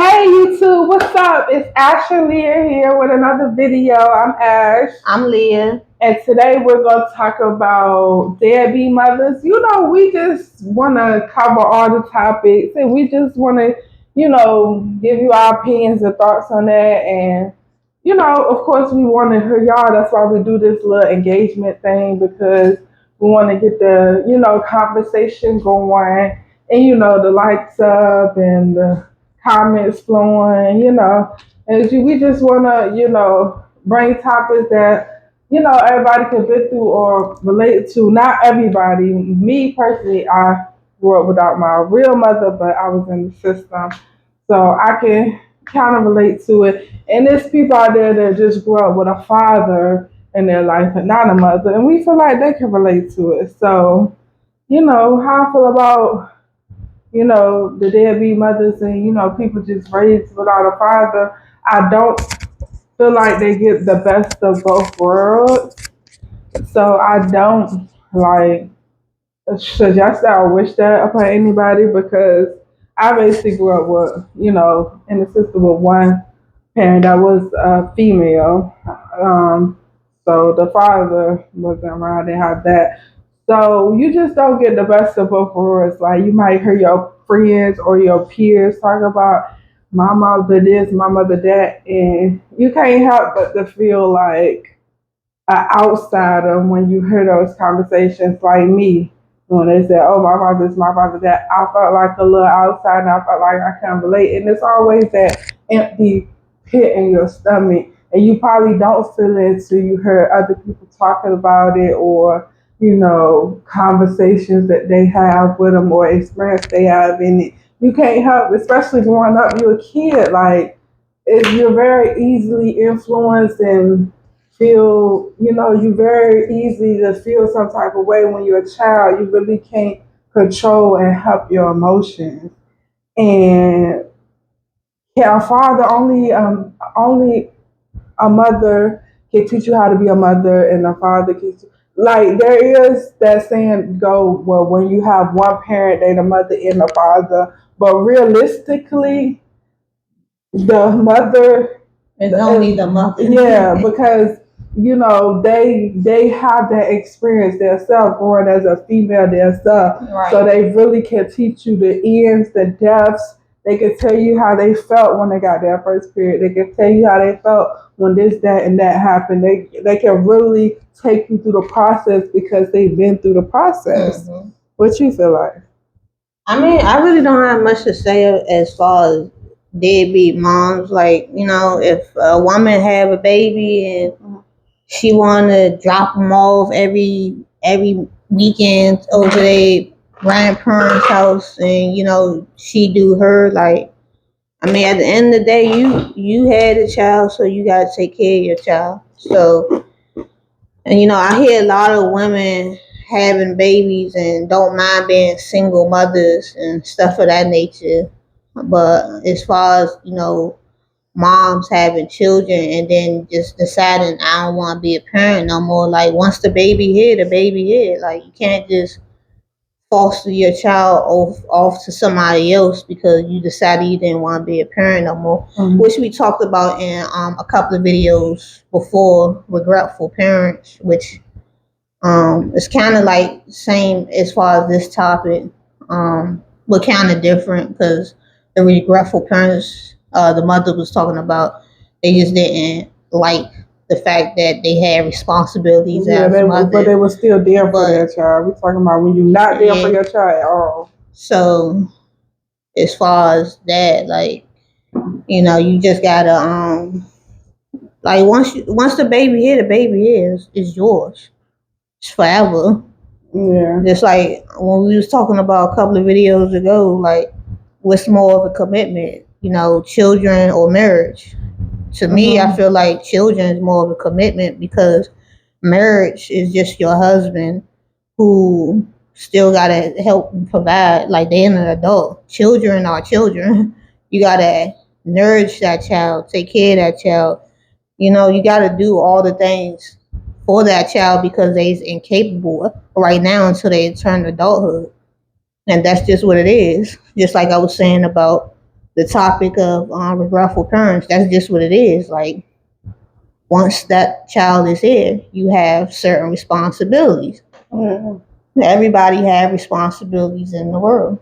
Hey YouTube, what's up? It's Ashley here with another video. I'm Ash. I'm Leah. And today we're going to talk about deadbeat mothers. We just want to cover all the topics and we just want to, give you our opinions and thoughts on that. And, of course, we want to hear y'all. That's why we do this little engagement thing because we want to get the, conversation going and, the likes up and the comments flowing, and we just want to, bring topics that, everybody can get through or relate to. Not everybody. Me personally, I grew up without my real mother, but I was in the system. So I can kind of relate to it. And there's people out there that just grew up with a father in their life and not a mother. And we feel like they can relate to it. So, how I feel about the deadbeat mothers and, people just raised without a father. I don't feel like they get the best of both worlds. So I don't like suggest that or wish that upon anybody because I basically grew up with, in the system with one parent that was female. So the father wasn't around and have that. So you just don't get the best of both worlds. Like you might hear your friends or your peers talk about my mother this, my mother that, and you can't help but to feel like an outsider when you hear those conversations. Like me, when they say, "Oh, my father this, my father that," I felt like a little outsider. I felt like I can't relate, and it's always that empty pit in your stomach, and you probably don't feel it until you hear other people talking about it or conversations that they have with them or experience they have in it. You can't help, especially growing up, you're a kid. Like, you're very easily influenced and feel, you very easy to feel some type of way when you're a child. You really can't control and help your emotions. And yeah, a father only a mother can teach you how to be a mother, and a father can. Like there is that saying go well when you have one parent, they the mother and the father. But realistically, the mother It's only the mother. yeah, because they have that experience themselves, growing as a female themselves, Right. so they really can teach you the ins, the depths. They can tell you how they felt when they got their first period. They can tell you how they felt when this, that, and that happened. They can really take you through the process because they've been through the process. Mm-hmm. What you feel like? I mean, I really don't have much to say as far as deadbeat moms. Like, if a woman have a baby and she want to drop them off every weekend over their grandparents' house, and she do her like. I mean, at the end of the day, you had a child, so you gotta take care of your child. So, and I hear a lot of women having babies and don't mind being single mothers and stuff of that nature. But as far as, moms having children and then just deciding I don't want to be a parent no more, like once the baby here. Like you can't just foster your child off to somebody else because you decided you didn't want to be a parent no more, which we talked about in a couple of videos before, regretful parents, which it's kind of like same as far as this topic, but kind of different because the regretful parents the mother was talking about, they just didn't like the fact that they had responsibilities as a mother. But they were still there for their child. We're talking about when you're not there for your child at all. So as far as that, like, you just gotta like once the baby here, the baby is yours. It's forever. Yeah. Just like when we was talking about a couple of videos ago, like what's more of a commitment, children or marriage? To me, I feel like children is more of a commitment because marriage is just your husband who still gotta help and provide. Like they're an adult. Children are children. You gotta nourish that child, take care of that child. You gotta do all the things for that child because they's incapable right now until they turn adulthood. And that's just what it is. Just like I was saying about the topic of regretful parents. That's just what it is. Like once that child is here, you have certain responsibilities. Everybody have responsibilities in the world,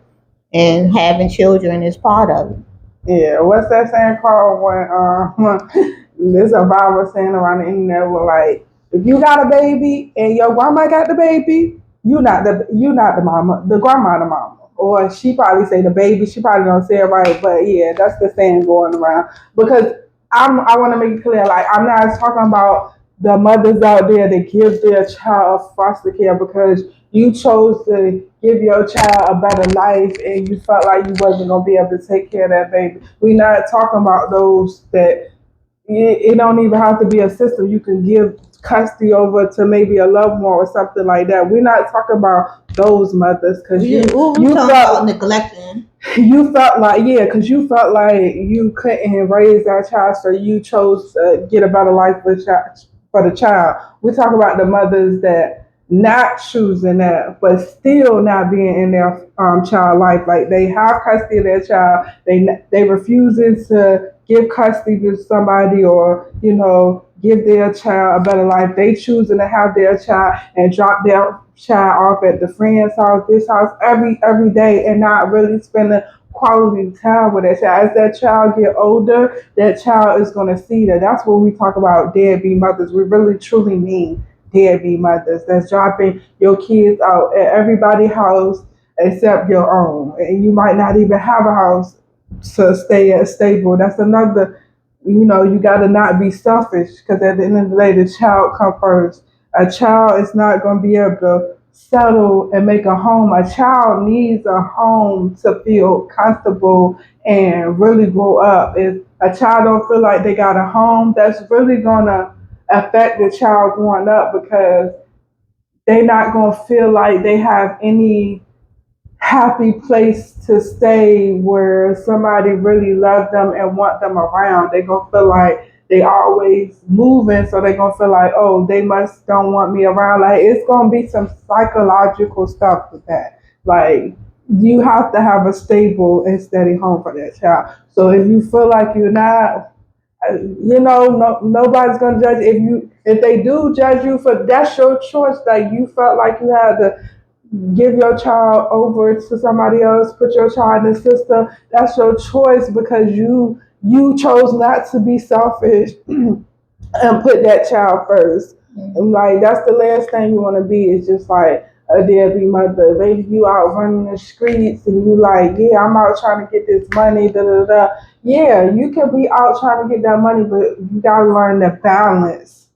and having children is part of it. Yeah, what's that saying called when there's a viral saying around the internet where like if you got a baby and your grandma got the baby, you not the mama, the grandma the mama. Or she probably say the baby, she probably don't say it right, but yeah, that's the saying going around. Because I wanna make it clear, like I'm not talking about the mothers out there that give their child foster care because you chose to give your child a better life and you felt like you wasn't gonna be able to take care of that baby. We're not talking about those that it don't even have to be a sister. You can give custody over to maybe a loved one or something like that. We're not talking about those mothers because you talking about neglecting. You felt like yeah, because you felt like you couldn't raise that child, so you chose to get a better life for the child. We talk about the mothers that not choosing that, but still not being in their child life. Like they have custody of their child, they refusing to give custody to somebody or give their child a better life. They choosing to have their child and drop their child off at the friend's house, this house every day, and not really spending quality time with that child. As that child get older, that child is gonna see that. That's what we talk about deadbeat mothers. We really truly mean deadbeat mothers that's dropping your kids out at everybody's house except your own, and you might not even have a house to stay at stable. That's another. You got to not be selfish because at the end of the day, the child comes first. A child is not going to be able to settle and make a home. A child needs a home to feel comfortable and really grow up. If a child don't feel like they got a home, that's really going to affect the child growing up because they're not going to feel like they have any happy place to stay where somebody really love them and want them around. They gonna feel like they always moving, so they gonna feel like, oh, they must don't want me around. Like it's gonna be some psychological stuff with that. Like you have to have a stable and steady home for that child. So if you feel like you're not, nobody's gonna judge if they do judge you for that's your choice. Like you felt like you had to give your child over to somebody else, put your child in the system. That's your choice because you chose not to be selfish and put that child first. And like that's the last thing you want to be is just like a deadbeat mother. Maybe you out running the streets and you like, yeah, I'm out trying to get this money, da da da. Yeah, you can be out trying to get that money, but you gotta learn to balance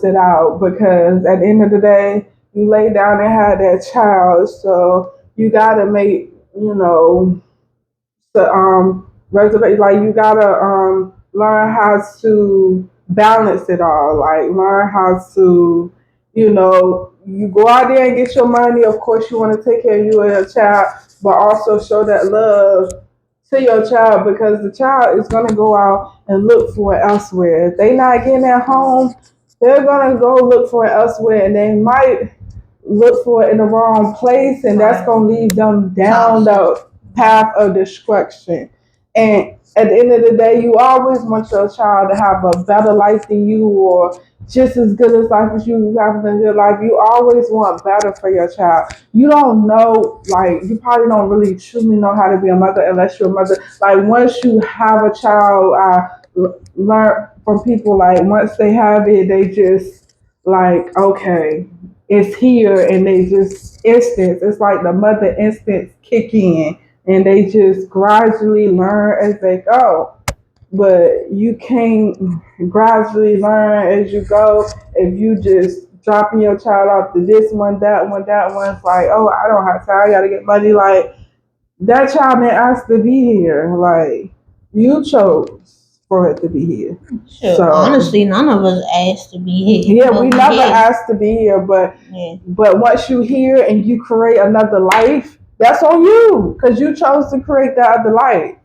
it out because at the end of the day, you lay down and had that child, so you gotta make the reservation. Like you gotta learn how to balance it all. Like learn how to, you go out there and get your money. Of course, you want to take care of you and your child, but also show that love to your child because the child is gonna go out and look for it elsewhere. If they not getting at home, they're gonna go look for it elsewhere, and they might look for it in the wrong place, and that's gonna lead them down the path of destruction. And at the end of the day, you always want your child to have a better life than you or just as good as life as you have in your life. You always want better for your child. You don't know, like, you probably don't really truly know how to be a mother unless you're a mother. Like, once you have a child, I learn from people, like, once they have it, they just, like, okay, it's here, and they just it's like the mother instincts kick in and they just gradually learn as they go. But you can't gradually learn as you go if you just dropping your child off to this one, that one, that one. It's like, oh, I don't have time, I gotta get money. Like that child didn't ask to be here. Like you chose for it to be here. Sure. So honestly, none of us asked to be here. Yeah, we never asked to be here, but once you here and you create another life, that's on you because you chose to create that other life.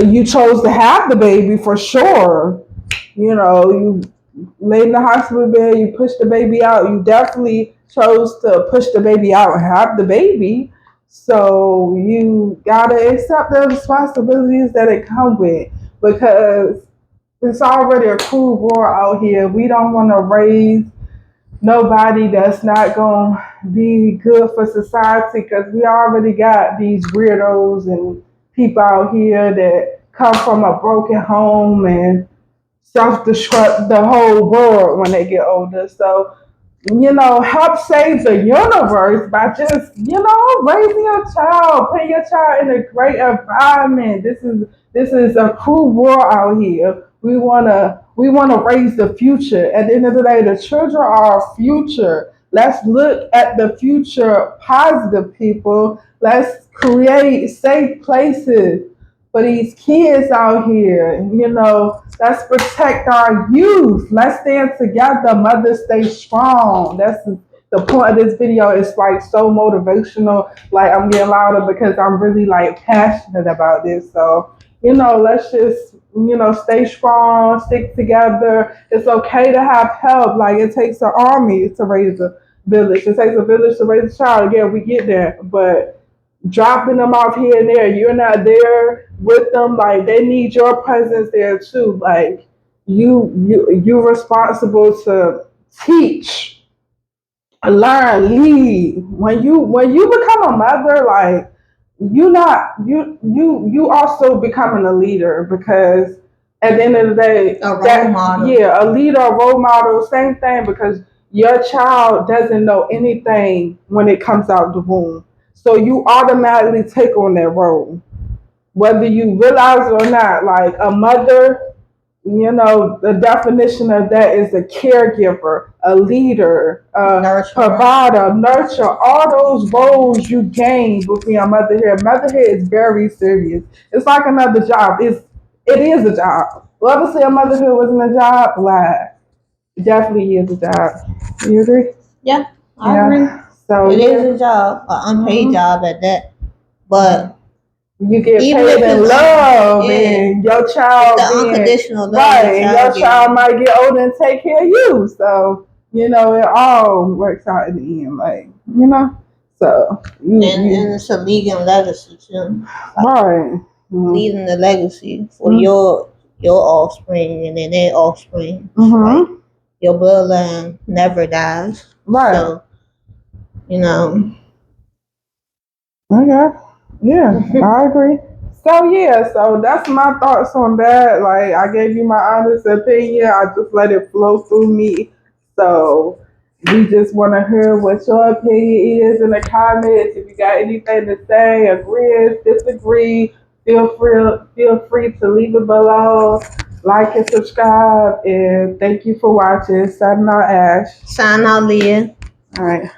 You chose to have the baby for sure. You laid in the hospital bed, you pushed the baby out. You definitely chose to push the baby out and have the baby. So you gotta accept the responsibilities that it come with, because it's already a cruel world out here. We don't want to raise nobody that's not going to be good for society, because we already got these weirdos and people out here that come from a broken home and self-destruct the whole world when they get older. So help save the universe by just, raising your child, putting your child in a great environment. This is a cruel world out here. We wanna raise the future. At the end of the day, the children are our future. Let's look at the future positive, people. Let's create safe places for these kids out here. Let's protect our youth. Let's stand together. Mothers, stay strong. That's the point of this video. It's like so motivational. Like, I'm getting louder because I'm really like passionate about this. So, let's just, stay strong, stick together. It's okay to have help. Like, it takes an army to raise a village. It takes a village to raise a child. Yeah, we get there. But dropping them off here and there, you're not there with them. Like, they need your presence there too. Like, you're responsible to teach, learn, lead. When you become a mother, like, you also becoming a leader, because at the end of the day, a role model. Yeah, a leader, a role model, same thing, because your child doesn't know anything when it comes out the womb. So you automatically take on that role, whether you realize it or not. Like, a mother, the definition of that is a caregiver, a leader, a provider, nurture, all those roles you gain with your motherhood. Motherhood is very serious. It's like another job. It is a job. Whoever say a motherhood wasn't a job, lie. It definitely is a job. You agree? Yeah, I agree. So it is a job, an unpaid job at that. But you get paid in love, and your child the unconditional love. Right, and your child might get older and take care of you. So it all works out in the end. Like, so and it's a legal legacy too. Right. Leaving the legacy for your offspring and then their offspring. Like, your bloodline never dies. Right. So, Okay. Yeah, I agree. So that's my thoughts on that. Like, I gave you my honest opinion. I just let it flow through me. So we just want to hear what your opinion is in the comments. If you got anything to say, agree, disagree, feel free to leave it below. Like and subscribe, and thank you for watching. Signing out, Ash. Sign out, Leah. All right.